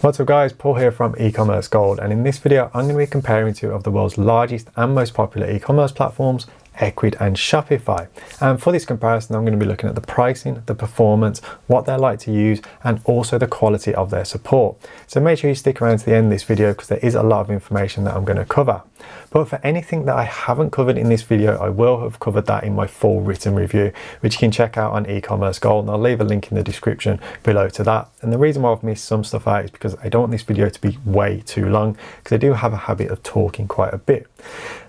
What's up guys, Paul here from EcommerceGold, and in this video I'm going to be comparing two of the world's largest and most popular e-commerce platforms, Ecwid and Shopify. And for this comparison I'm going to be looking at the pricing, the performance, what they're like to use, and also the quality of their support. So make sure you stick around to the end of this video because there is a lot of information that I'm going to cover. But for anything that I haven't covered in this video, I will have covered that in my full written review, which you can check out on EcommerceGold, and I'll leave a link in the description below to that. And the reason why I've missed some stuff out is because I don't want this video to be way too long, because I do have a habit of talking quite a bit.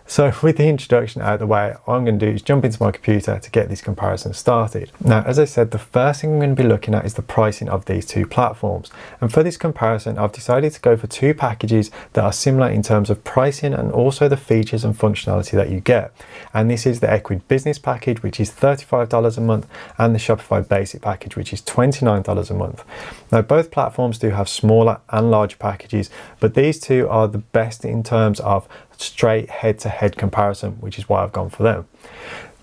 So with the introduction out of the way, all I'm going to do is jump into my computer to get this comparison started. Now, as I said, the first thing I'm going to be looking at is the pricing of these two platforms. And for this comparison, I've decided to go for two packages that are similar in terms of pricing and also the features and functionality that you get. And this is the Ecwid Business Package, which is $35 a month, and the Shopify Basic Package, which is $29 a month. Now, both platforms do have smaller and larger packages, but these two are the best in terms of straight head-to-head comparison, which is why I've gone for them.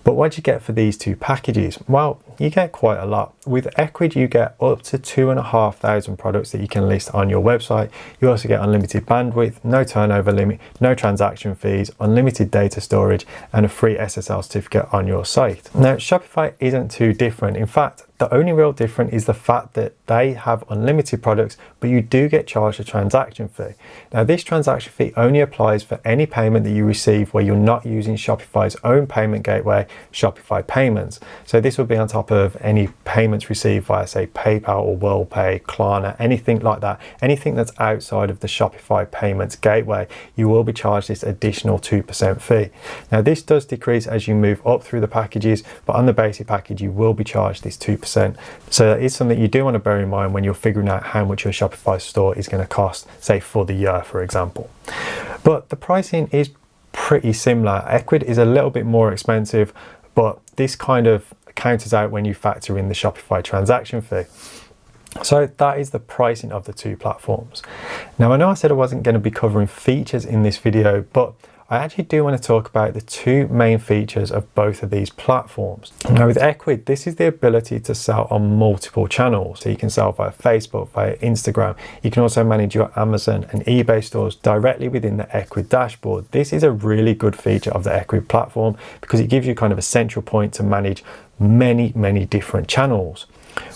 But what do you get for these two packages? Well, you get quite a lot. With Ecwid, you get up to 2,500 products that you can list on your website. You also get unlimited bandwidth, no turnover limit, no transaction fees, unlimited data storage, and a free SSL certificate on your site. Now, Shopify isn't too different. In fact, the only real difference is the fact that they have unlimited products, but you do get charged a transaction fee. Now, this transaction fee only applies for any payment that you receive where you're not using Shopify's own payment gateway, Shopify Payments. So this will be on top of any payments received via, say, PayPal or WorldPay, Klarna, anything like that. Anything that's outside of the Shopify Payments gateway, you will be charged this additional 2% fee. Now, this does decrease as you move up through the packages, but on the basic package, you will be charged this 2%. So that is something you do want to bear in mind when you're figuring out how much your Shopify store is going to cost, say for the year, for example. But the pricing is pretty similar. Ecwid is a little bit more expensive, but this kind of counters out when you factor in the Shopify transaction fee. So that is the pricing of the two platforms. Now, I know I said I wasn't going to be covering features in this video, but I actually do want to talk about the two main features of both of these platforms. Now, with Ecwid, this is the ability to sell on multiple channels. So you can sell via Facebook, via Instagram. You can also manage your Amazon and eBay stores directly within the Ecwid dashboard. This is a really good feature of the Ecwid platform because it gives you kind of a central point to manage many different channels.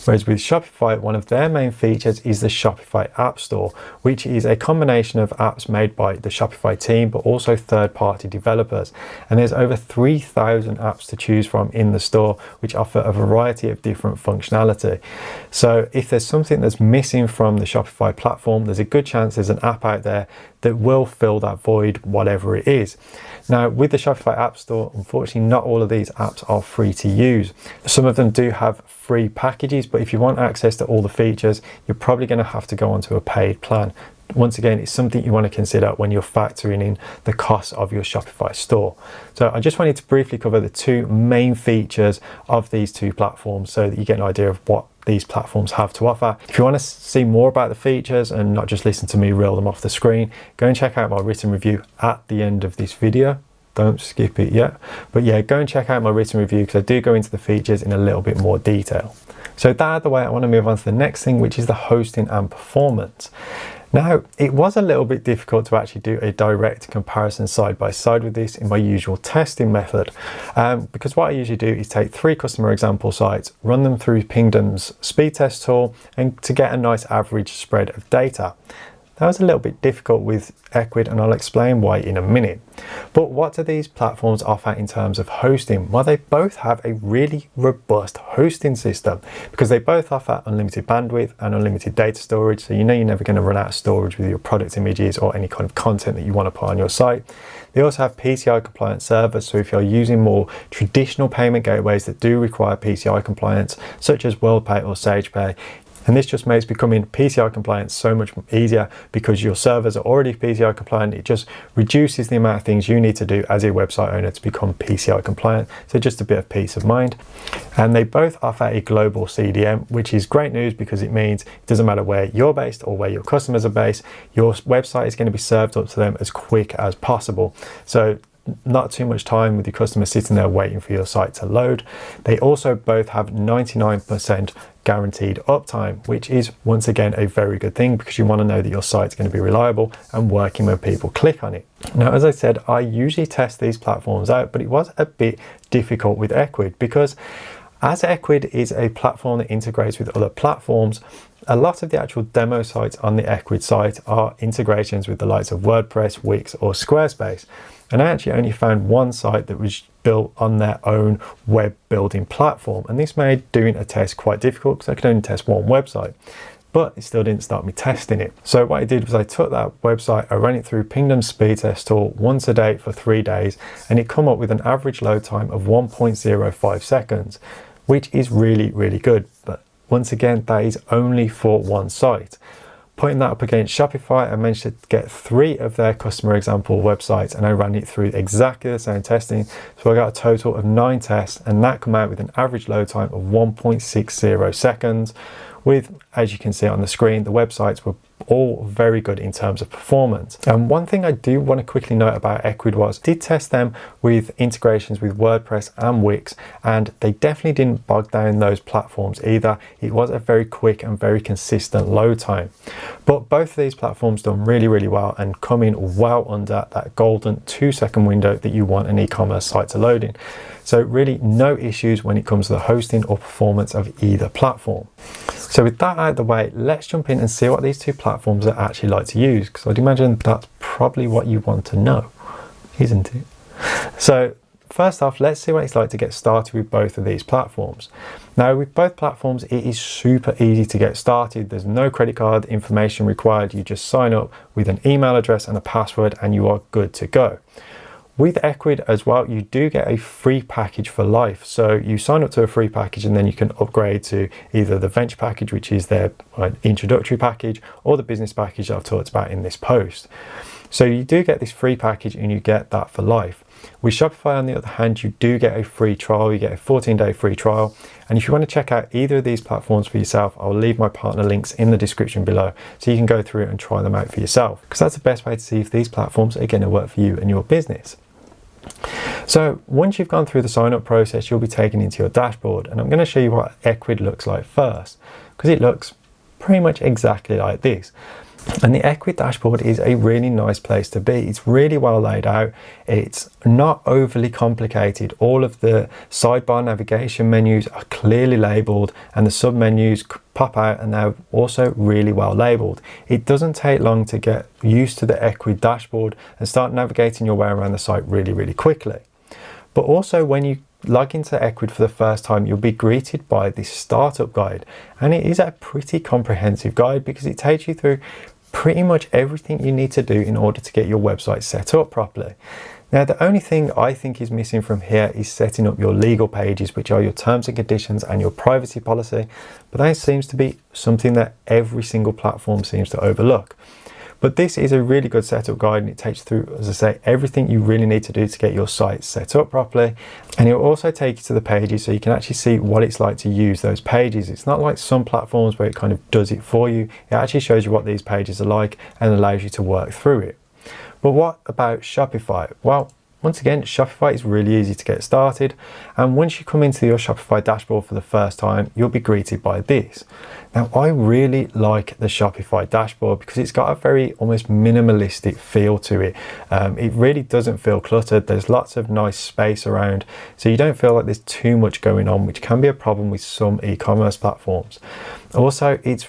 Whereas with Shopify, one of their main features is the Shopify App Store, which is a combination of apps made by the Shopify team, but also third-party developers. And there's over 3,000 apps to choose from in the store, which offer a variety of different functionality. So if there's something that's missing from the Shopify platform, there's a good chance there's an app out there that will fill that void, whatever it is. Now, with the Shopify App Store, unfortunately, not all of these apps are free to use. Some of them do have free packages, but if you want access to all the features, you're probably going to have to go onto a paid plan. Once again, it's something you want to consider when you're factoring in the cost of your Shopify store. So I just wanted to briefly cover the two main features of these two platforms so that you get an idea of what these platforms have to offer. If you want to see more about the features and not just listen to me reel them off the screen, go and check out my written review at the end of this video. Don't skip it yet. But yeah, go and check out my written review because I do go into the features in a little bit more detail. So that out of the way, I want to move on to the next thing, which is the hosting and performance. Now, it was a little bit difficult to actually do a direct comparison side by side with this in my usual testing method, because what I usually do is take 3 customer example sites, run them through Pingdom's speed test tool, and to get a nice average spread of data. That was a little bit difficult with Ecwid, and I'll explain why in a minute. But what do these platforms offer in terms of hosting? Well, they both have a really robust hosting system because they both offer unlimited bandwidth and unlimited data storage. So you know you're never going to run out of storage with your product images or any kind of content that you want to put on your site. They also have PCI compliant servers. So if you're using more traditional payment gateways that do require PCI compliance, such as WorldPay or SagePay, and this just makes becoming PCI compliant so much easier because your servers are already PCI compliant. It just reduces the amount of things you need to do as a website owner to become PCI compliant. So just a bit of peace of mind. And they both offer a global CDN, which is great news because it means it doesn't matter where you're based or where your customers are based, your website is going to be served up to them as quick as possible. So not too much time with your customer sitting there waiting for your site to load. They also both have 99% guaranteed uptime, which is once again a very good thing because you want to know that your site's going to be reliable and working when people click on it. Now, as I said, I usually test these platforms out, but it was a bit difficult with Ecwid because as Ecwid is a platform that integrates with other platforms, a lot of the actual demo sites on the Ecwid site are integrations with the likes of WordPress, Wix or Squarespace. And I actually only found one site that was built on their own web building platform. And this made doing a test quite difficult because I could only test one website, but it still didn't start me testing it. So what I did was I took that website, I ran it through Pingdom's speed test tool once a day for 3 days, and it come up with an average load time of 1.05 seconds, which is really, really good. But once again, that is only for one site. Putting that up against Shopify, I managed to get 3 of their customer example websites and I ran it through exactly the same testing. So I got a total of 9 tests and that come out with an average load time of 1.60 seconds with, as you can see on the screen, the websites were all very good in terms of performance. And one thing I do want to quickly note about Ecwid was I did test them with integrations with WordPress and Wix, and they definitely didn't bog down those platforms either. It was a very quick and very consistent load time. But both of these platforms done really, really well and come in well under that golden 2-second window that you want an e-commerce site to load in. So really no issues when it comes to the hosting or performance of either platform. So with that out of the way, let's jump in and see what these 2 platforms are actually like to use, because I'd imagine that's probably what you want to know, isn't it? So first off, let's see what it's like to get started with both of these platforms. Now with both platforms, it is super easy to get started. There's no credit card information required. You just sign up with an email address and a password and you are good to go. With Ecwid as well, you do get a free package for life. So you sign up to a free package and then you can upgrade to either the venture package, which is their introductory package, or the business package that I've talked about in this post. So you do get this free package and you get that for life. With Shopify, on the other hand, you do get a free trial. You get a 14-day free trial. And if you want to check out either of these platforms for yourself, I'll leave my partner links in the description below so you can go through and try them out for yourself, because that's the best way to see if these platforms are going to work for you and your business. So once you've gone through the sign up process, you'll be taken into your dashboard, and I'm going to show you what Ecwid looks like first, because it looks pretty much exactly like this. And the Ecwid dashboard is a really nice place to be. It's really well laid out. It's not overly complicated. All of the sidebar navigation menus are clearly labeled and the sub menus pop out and they're also really well labeled. It doesn't take long to get used to the Ecwid dashboard and start navigating your way around the site really, really quickly. But also when you log into Ecwid for the first time, you'll be greeted by this startup guide, and it is a pretty comprehensive guide because it takes you through pretty much everything you need to do in order to get your website set up properly. Now, the only thing I think is missing from here is setting up your legal pages, which are your terms and conditions and your privacy policy, but that seems to be something that every single platform seems to overlook. But this is a really good setup guide and it takes you through, as I say, everything you really need to do to get your site set up properly. And it will also take you to the pages so you can actually see what it's like to use those pages. It's not like some platforms where it kind of does it for you. It actually shows you what these pages are like and allows you to work through it. But what about Shopify? Well, once again, Shopify is really easy to get started. And once you come into your Shopify dashboard for the first time, you'll be greeted by this. Now, I really like the Shopify dashboard because it's got a very almost minimalistic feel to it. It really doesn't feel cluttered. There's lots of nice space around, so you don't feel like there's too much going on, which can be a problem with some e-commerce platforms. Also, it's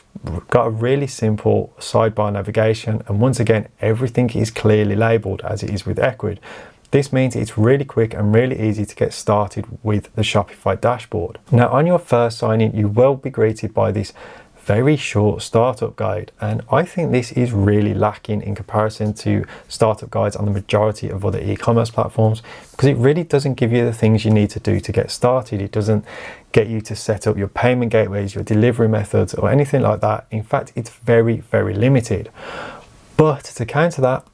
got a really simple sidebar navigation, and once again, everything is clearly labeled as it is with Ecwid. This means it's really quick and really easy to get started with the Shopify dashboard. Now, on your first sign in, you will be greeted by this very short startup guide, and I think this is really lacking in comparison to startup guides on the majority of other e-commerce platforms, because it really doesn't give you the things you need to do to get started. It doesn't get you to set up your payment gateways, your delivery methods, or anything like that. In fact, it's very, very limited. But to counter that,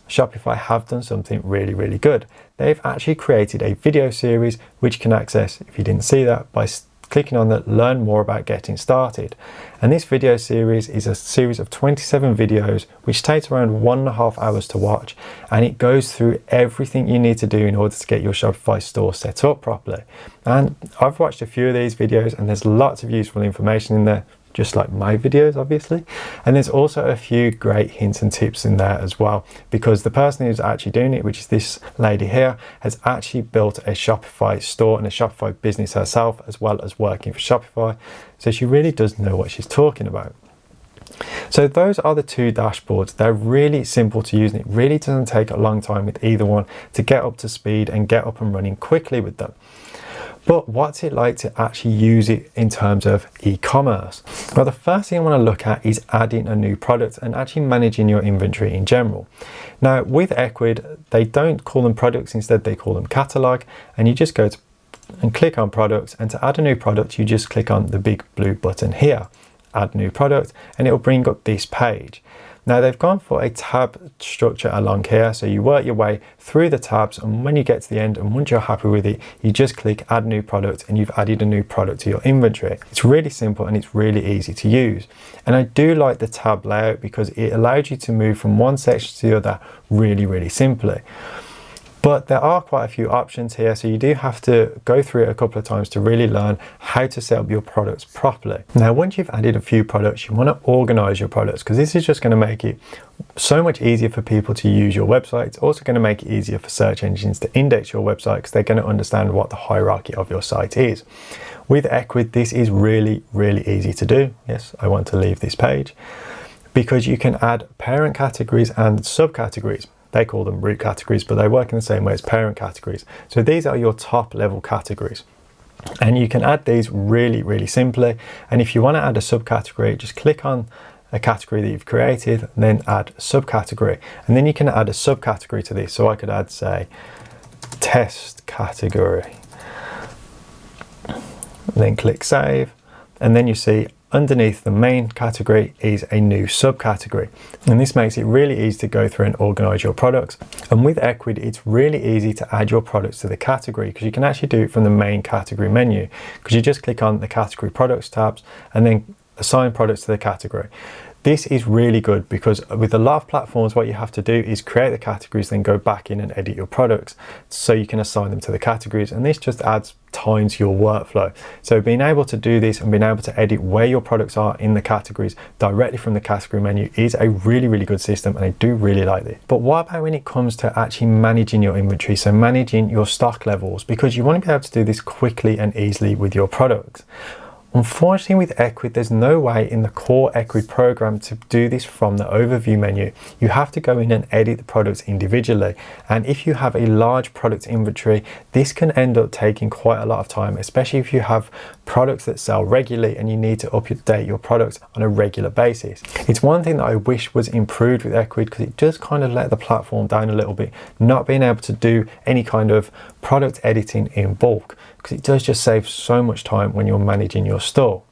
Shopify have done something really, really good. They've actually created a video series which you can access, if you didn't see that, by clicking on the Learn More About Getting Started. And this video series is a series of 27 videos which takes around 1.5 hours to watch, and it goes through everything you need to do in order to get your Shopify store set up properly. And I've watched a few of these videos and there's lots of useful information in there, just like my videos obviously, and there's also a few great hints and tips in there as well, because the person who's actually doing it, which is this lady here, has actually built a Shopify store and a Shopify business herself, as well as working for Shopify, so she really does know what she's talking about. So those are the two dashboards. They're really simple to use and it really doesn't take a long time with either one to get up to speed and get up and running quickly with them. But what's it like to actually use it in terms of e-commerce? Well, the first thing I want to look at is adding a new product and actually managing your inventory in general. Now with Ecwid, they don't call them products, instead they call them catalog, and you just go to and click on products, and to add a new product you just click on the big blue button here, add new product, and it will bring up this page. Now they've gone for a tab structure along here, so you work your way through the tabs, and when you get to the end and once you're happy with it, you just click add new product and you've added a new product to your inventory. It's really simple and it's really easy to use. And I do like the tab layout because it allows you to move from one section to the other really simply. But there are quite a few options here, so you do have to go through it a couple of times to really learn how to set up your products properly. Now once you've added a few products, you want to organize your products, because this is just going to make it so much easier for people to use your website. It's also going to make it easier for search engines to index your website, because they're going to understand what the hierarchy of your site is. With Ecwid, this is really easy to do. Yes, I want to leave this page, because you can add parent categories and subcategories. They call them root categories, but they work in the same way as parent categories. So these are your top level categories. And you can add these really simply. And if you want to add a subcategory, just click on a category that you've created, and then add subcategory. And then you can add a subcategory to this. So I could add, say, test category. And then click save. And then you see underneath the main category is a new subcategory, and this makes it really easy to go through and organize your products. And with Ecwid, it's really easy to add your products to the category, because you can actually do it from the main category menu, because you just click on the category products tabs and then assign products to the category. This is really good, because with a lot of platforms what you have to do is create the categories, then go back in and edit your products so you can assign them to the categories, and this just adds time to your workflow. So being able to do this and being able to edit where your products are in the categories directly from the category menu is a really good system, and I do really like this. But what about when it comes to actually managing your inventory, so managing your stock levels, because you want to be able to do this quickly and easily with your products. Unfortunately with Ecwid, there's no way in the core Ecwid program to do this from the overview menu. You have to go in and edit the products individually, and if you have a large product inventory, this can end up taking quite a lot of time, especially if you have products that sell regularly and you need to update your products on a regular basis. It's one thing that I wish was improved with Ecwid, because it just kind of let the platform down a little bit, not being able to do any kind of product editing in bulk, because it does just save so much time when you're managing your store.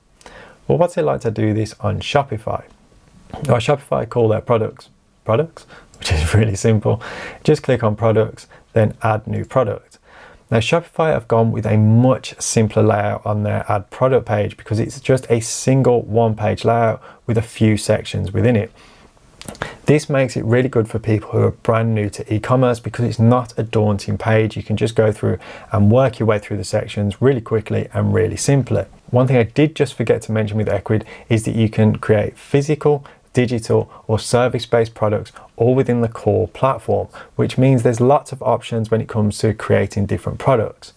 Well, what's it like to do this on Shopify? Well, Shopify call their products, which is really simple. Just click on products, then add new product. Now Shopify have gone with a much simpler layout on their add product page, because it's just a single one-page layout with a few sections within it. This makes it really good for people who are brand new to e-commerce, because it's not a daunting page. You can just go through and work your way through the sections really quickly and really simply. One thing I did just forget to mention with Ecwid is that you can create physical, digital or service-based products all within the core platform, which means there's lots of options when it comes to creating different products.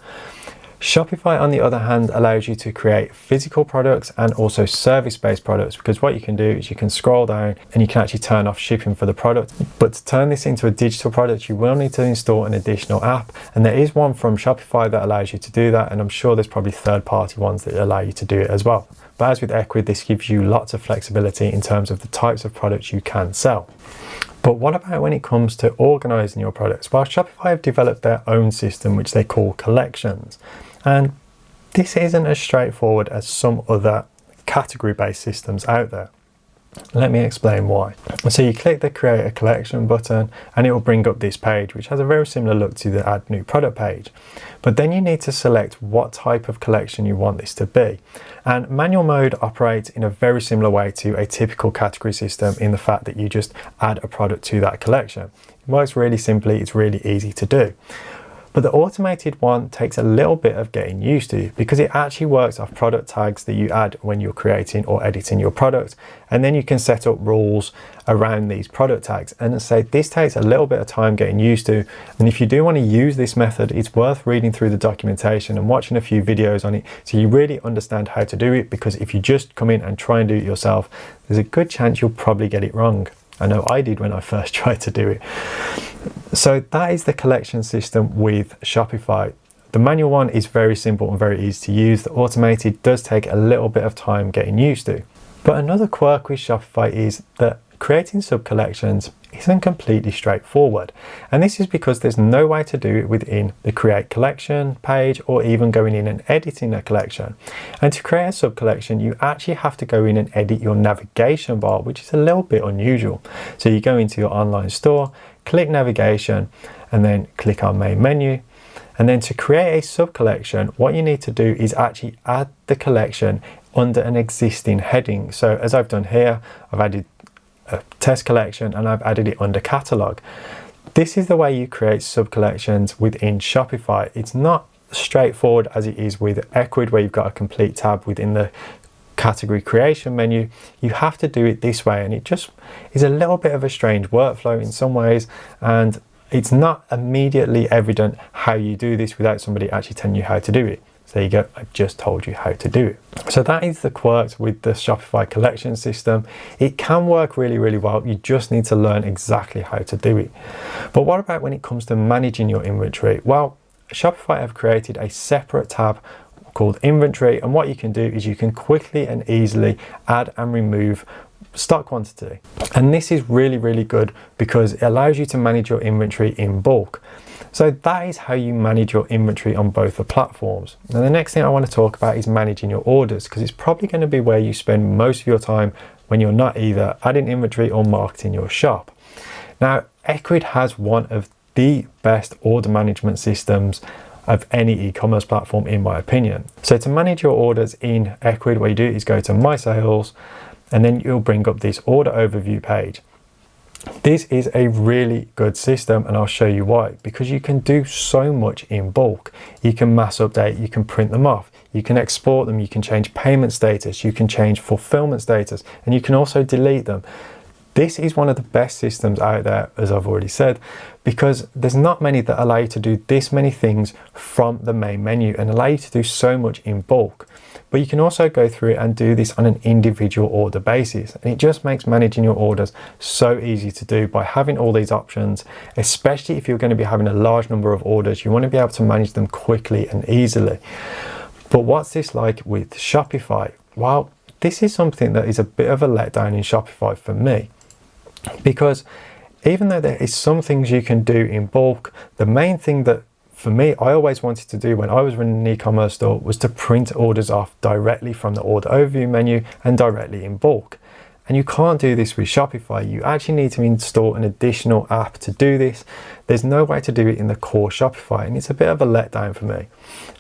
Shopify, on the other hand, allows you to create physical products and also service-based products, because what you can do is you can scroll down and you can actually turn off shipping for the product. But to turn this into a digital product, you will need to install an additional app, and there is one from Shopify that allows you to do that, and I'm sure there's probably third-party ones that allow you to do it as well. But as with Ecwid, this gives you lots of flexibility in terms of the types of products you can sell. But what about when it comes to organizing your products? Well, Shopify have developed their own system which they call collections. And this isn't as straightforward as some other category-based systems out there. Let me explain why. So you click the create a collection button and it will bring up this page, which has a very similar look to the add new product page. But then you need to select what type of collection you want this to be. And manual mode operates in a very similar way to a typical category system in the fact that you just add a product to that collection. It works really simply, it's really easy to do. But the automated one takes a little bit of getting used to because it actually works off product tags that you add when you're creating or editing your product. And then you can set up rules around these product tags. And as I say, this takes a little bit of time getting used to. And if you do want to use this method, it's worth reading through the documentation and watching a few videos on it so you really understand how to do it, because if you just come in and try and do it yourself, there's a good chance you'll probably get it wrong. I know I did when I first tried to do it. So that is the collection system with Shopify. The manual one is very simple and very easy to use. The automated does take a little bit of time getting used to. But another quirk with Shopify is that creating sub-collections isn't completely straightforward. And this is because there's no way to do it within the create collection page or even going in and editing a collection. And to create a sub-collection, you actually have to go in and edit your navigation bar, which is a little bit unusual. So you go into your online store, click navigation, and then click on main menu. And then to create a sub-collection, what you need to do is actually add the collection under an existing heading. So as I've done here, I've added a test collection and I've added it under catalog. This is the way you create sub-collections within Shopify. It's not straightforward as it is with Ecwid, where you've got a complete tab within the category creation menu. You have to do it this way, and it just is a little bit of a strange workflow in some ways, and it's not immediately evident how you do this without somebody actually telling you how to do it. So there you go, I've just told you how to do it. So that is the quirks with the Shopify collection system. It can work really, really well. You just need to learn exactly how to do it. But what about when it comes to managing your inventory? Well, Shopify have created a separate tab called inventory, and what you can do is you can quickly and easily add and remove stock quantity. And this is really, really good because it allows you to manage your inventory in bulk. So that is how you manage your inventory on both the platforms. Now the next thing I want to talk about is managing your orders, because it's probably going to be where you spend most of your time when you're not either adding inventory or marketing your shop. Now Ecwid has one of the best order management systems of any e-commerce platform in my opinion. So to manage your orders in Ecwid, what you do is go to My Sales, and then you'll bring up this order overview page. This is a really good system, and I'll show you why. Because you can do so much in bulk. You can mass update, you can print them off, you can export them, you can change payment status, you can change fulfillment status, and you can also delete them. This is one of the best systems out there, as I've already said, because there's not many that allow you to do this many things from the main menu and allow you to do so much in bulk. But you can also go through it and do this on an individual order basis. And it just makes managing your orders so easy to do by having all these options, especially if you're going to be having a large number of orders. You want to be able to manage them quickly and easily. But what's this like with Shopify? Well, this is something that is a bit of a letdown in Shopify for me. Because even though there is some things you can do in bulk, the main thing that for me, I always wanted to do when I was running an e-commerce store was to print orders off directly from the order overview menu and directly in bulk. And you can't do this with Shopify. You actually need to install an additional app to do this. There's no way to do it in the core Shopify, and it's a bit of a letdown for me.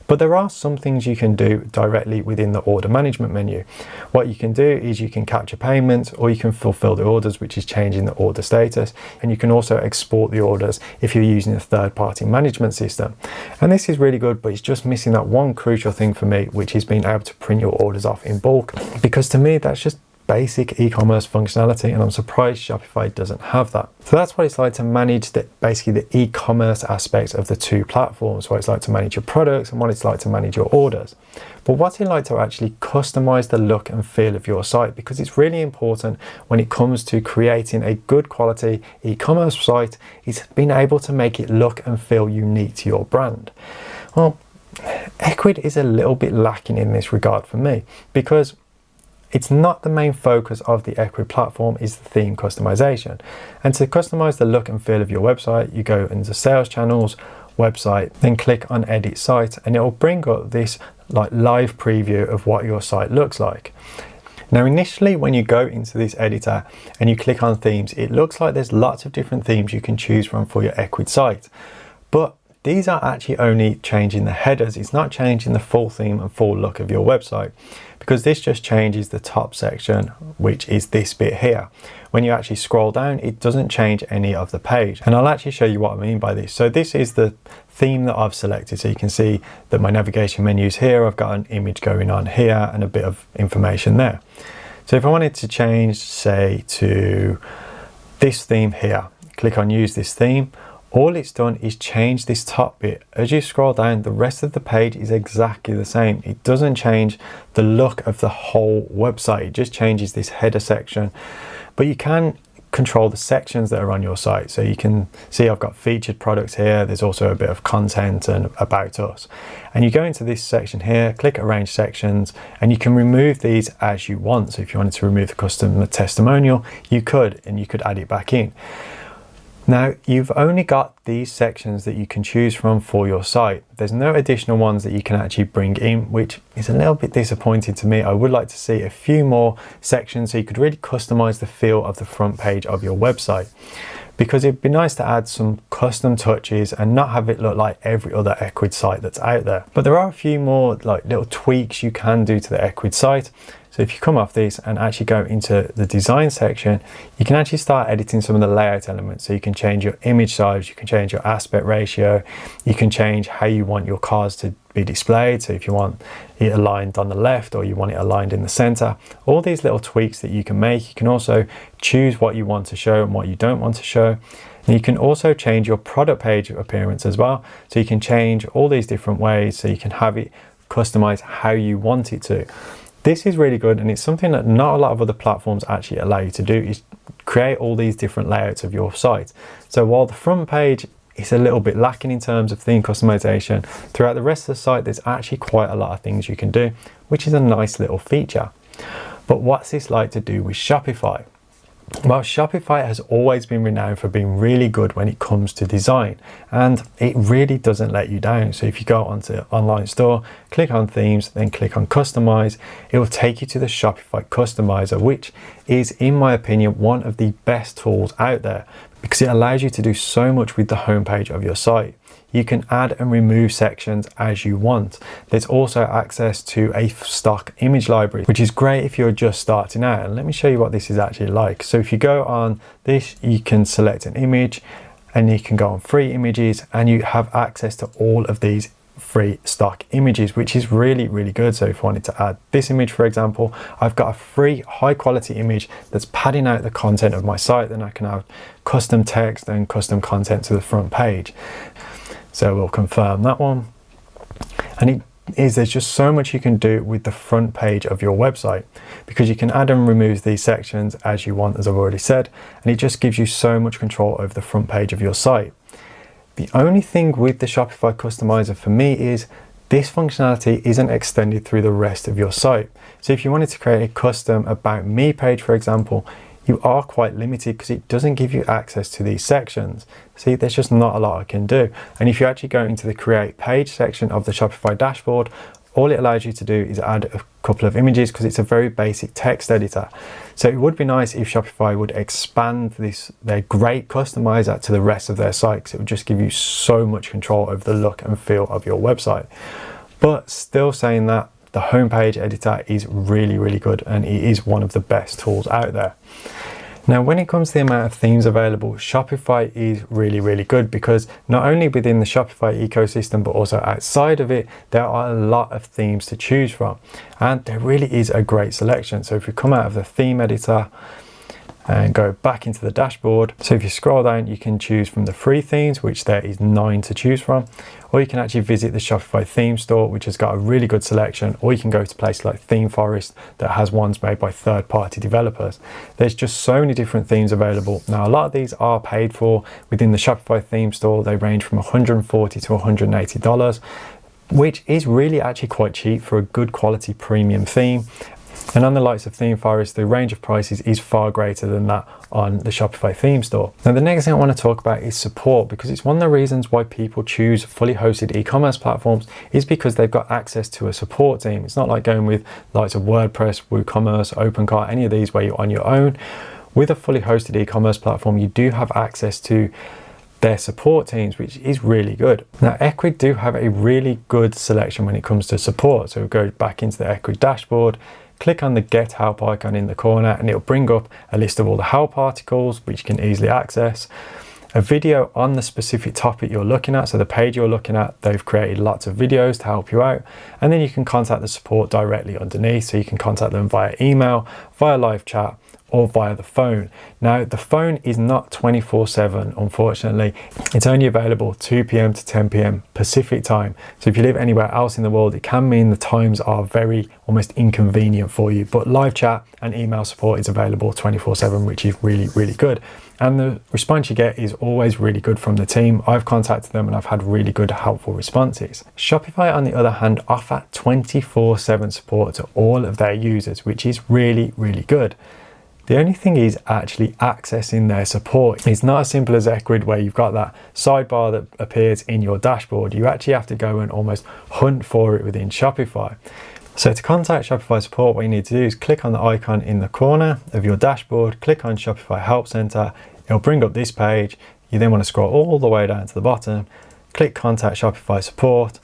But there are some things you can do directly within the order management menu. What you can do is you can capture payments, or you can fulfill the orders, which is changing the order status. And you can also export the orders if you're using a third-party management system. And this is really good, but it's just missing that one crucial thing for me, which is being able to print your orders off in bulk. Because to me, that's just basic e-commerce functionality, and I'm surprised Shopify doesn't have that. So that's what it's like to manage basically the e-commerce aspects of the two platforms, what it's like to manage your products and what it's like to manage your orders. But what's it like to actually customize the look and feel of your site? Because it's really important when it comes to creating a good quality e-commerce site, is being able to make it look and feel unique to your brand. Well, Ecwid is a little bit lacking in this regard for me, because it's not the main focus of the Ecwid platform is the theme customization. And to customize the look and feel of your website, you go into sales channels, website, then click on edit site, and it will bring up this like live preview of what your site looks like. Now initially when you go into this editor and you click on themes, it looks like there's lots of different themes you can choose from for your Ecwid site. But these are actually only changing the headers. It's not changing the full theme and full look of your website, because this just changes the top section, which is this bit here. When you actually scroll down, it doesn't change any of the page. And I'll actually show you what I mean by this. So this is the theme that I've selected. So you can see that my navigation menu is here. I've got an image going on here and a bit of information there. So if I wanted to change, say, to this theme here, click on use this theme. All it's done is change this top bit. As you scroll down, the rest of the page is exactly the same. It doesn't change the look of the whole website. It just changes this header section. But you can control the sections that are on your site. So you can see I've got featured products here. There's also a bit of content and about us. And you go into this section here, click arrange sections, and you can remove these as you want. So if you wanted to remove the customer testimonial, you could, and you could add it back in. Now, you've only got these sections that you can choose from for your site. There's no additional ones that you can actually bring in, which is a little bit disappointing to me. I would like to see a few more sections so you could really customize the feel of the front page of your website, because it'd be nice to add some custom touches and not have it look like every other Ecwid site that's out there. But there are a few more like little tweaks you can do to the Ecwid site. So if you come off this and actually go into the design section, you can actually start editing some of the layout elements. So you can change your image size, you can change your aspect ratio, you can change how you want your cars to be displayed. So if you want it aligned on the left or you want it aligned in the center, all these little tweaks that you can make. You can also choose what you want to show and what you don't want to show. And you can also change your product page appearance as well. So you can change all these different ways so you can have it customized how you want it to. This is really good, and it's something that not a lot of other platforms actually allow you to do, is create all these different layouts of your site. So while the front page is a little bit lacking in terms of theme customization, throughout the rest of the site there's actually quite a lot of things you can do, which is a nice little feature. But what's this like to do with Shopify? Well, Shopify has always been renowned for being really good when it comes to design, and it really doesn't let you down. So if you go onto the online store, click on themes, then click on customize, it will take you to the Shopify customizer, which is, in my opinion, one of the best tools out there, because it allows you to do so much with the homepage of your site. You can add and remove sections as you want. There's also access to a stock image library, which is great if you're just starting out. And let me show you what this is actually like. So if you go on this, you can select an image and you can go on free images, and you have access to all of these free stock images, which is really, really good. So if I wanted to add this image, for example, I've got a free high quality image that's padding out the content of my site. Then I can have custom text and custom content to the front page. So we'll confirm that one. And there's just so much you can do with the front page of your website, because you can add and remove these sections as you want, as I've already said, and it just gives you so much control over the front page of your site. The only thing with the Shopify customizer for me is this functionality isn't extended through the rest of your site. So if you wanted to create a custom about me page, for example, you are quite limited because it doesn't give you access to these sections. See, there's just not a lot I can do. And if you actually go into the create page section of the Shopify dashboard, all it allows you to do is add a couple of images, because it's a very basic text editor. So it would be nice if Shopify would expand their great customizer to the rest of their site, because it would just give you so much control over the look and feel of your website. But still saying that, the homepage editor is really, really good, and it is one of the best tools out there. Now, when it comes to the amount of themes available, Shopify is really, really good, because not only within the Shopify ecosystem, but also outside of it, there are a lot of themes to choose from, and there really is a great selection. So if you come out of the theme editor and go back into the dashboard, so if you scroll down, you can choose from the free themes, which there is 9 to choose from, or you can actually visit the Shopify theme store, which has got a really good selection, or you can go to places like Theme Forest that has ones made by third-party developers. There's just so many different themes available. Now, a lot of these are paid for within the Shopify theme store. They range from $140 to $180, which is really actually quite cheap for a good quality premium theme. And on the likes of Theme Forest, the range of prices is far greater than that on the Shopify theme store. Now, the next thing I want to talk about is support, because it's one of the reasons why people choose fully hosted e-commerce platforms is because they've got access to a support team. It's not like going with likes of WordPress, WooCommerce, OpenCart, any of these where you're on your own. With a fully hosted e-commerce platform, you do have access to their support teams, which is really good. Now, Ecwid do have a really good selection when it comes to support. So we'll go back into the Ecwid dashboard, click on the Get Help icon in the corner, and it'll bring up a list of all the help articles, which you can easily access. A video on the specific topic you're looking at, so the page you're looking at, they've created lots of videos to help you out. And then you can contact the support directly underneath, so you can contact them via email, via live chat, or via the phone. Now, the phone is not 24/7, unfortunately. It's only available 2 p.m. to 10 p.m. Pacific time. So if you live anywhere else in the world, it can mean the times are very almost inconvenient for you. But live chat and email support is available 24/7, which is really, really good. And the response you get is always really good from the team. I've contacted them and I've had really good, helpful responses. Shopify, on the other hand, offer 24/7 support to all of their users, which is really, really good. The only thing is actually accessing their support. It's not as simple as Ecwid, where you've got that sidebar that appears in your dashboard. You actually have to go and almost hunt for it within Shopify. So to contact Shopify support, what you need to do is click on the icon in the corner of your dashboard, click on Shopify Help Center. It'll bring up this page. You then want to scroll all the way down to the bottom, click Contact Shopify Support,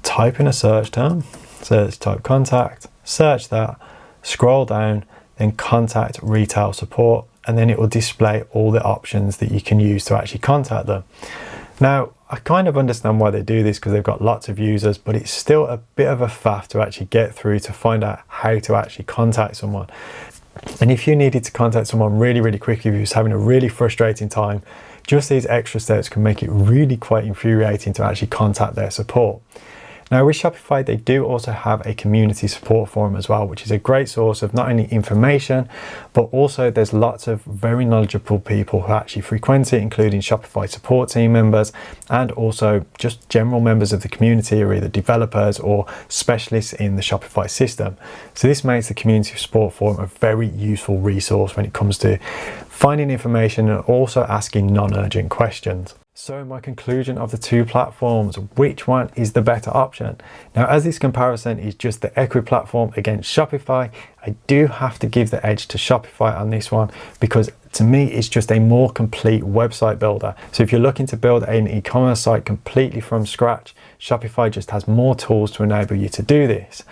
type in a search term. So let's type contact, search that, scroll down, then contact retail support, and then it will display all the options that you can use to actually contact them. Now, I kind of understand why they do this, because they've got lots of users, but it's still a bit of a faff to actually get through to find out how to actually contact someone. And if you needed to contact someone really, really quickly, if you was having a really frustrating time, just these extra steps can make it really quite infuriating to actually contact their support. Now, with Shopify, they do also have a community support forum as well, which is a great source of not only information, but also there's lots of very knowledgeable people who actually frequent it, including Shopify support team members, and also just general members of the community, or either developers or specialists in the Shopify system. So this makes the community support forum a very useful resource when it comes to finding information and also asking non-urgent questions. So my conclusion of the two platforms, which one is the better option? Now, as this comparison is just the Ecwid platform against Shopify, I do have to give the edge to Shopify on this one, because to me, it's just a more complete website builder. So if you're looking to build an e-commerce site completely from scratch, Shopify just has more tools to enable you to do this.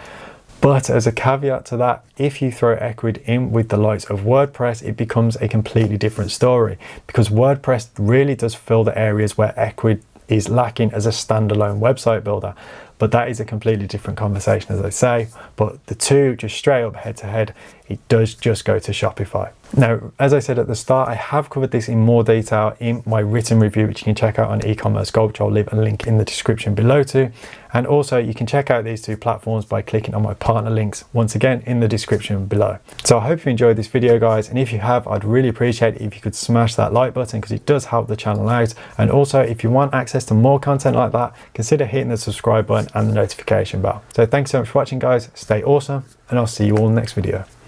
But as a caveat to that, if you throw Ecwid in with the likes of WordPress, it becomes a completely different story, because WordPress really does fill the areas where Ecwid is lacking as a standalone website builder. But that is a completely different conversation, as I say. But the two, just straight up head to head, it does just go to Shopify. Now, as I said at the start, I have covered this in more detail in my written review, which you can check out on EcommerceGold, which I'll leave a link in the description below too. And also you can check out these two platforms by clicking on my partner links, once again in the description below. So I hope you enjoyed this video, guys. And if you have, I'd really appreciate it if you could smash that like button, because it does help the channel out. And also, if you want access to more content like that, consider hitting the subscribe button and the notification bell. So thanks so much for watching, guys. Stay awesome, and I'll see you all in the next video.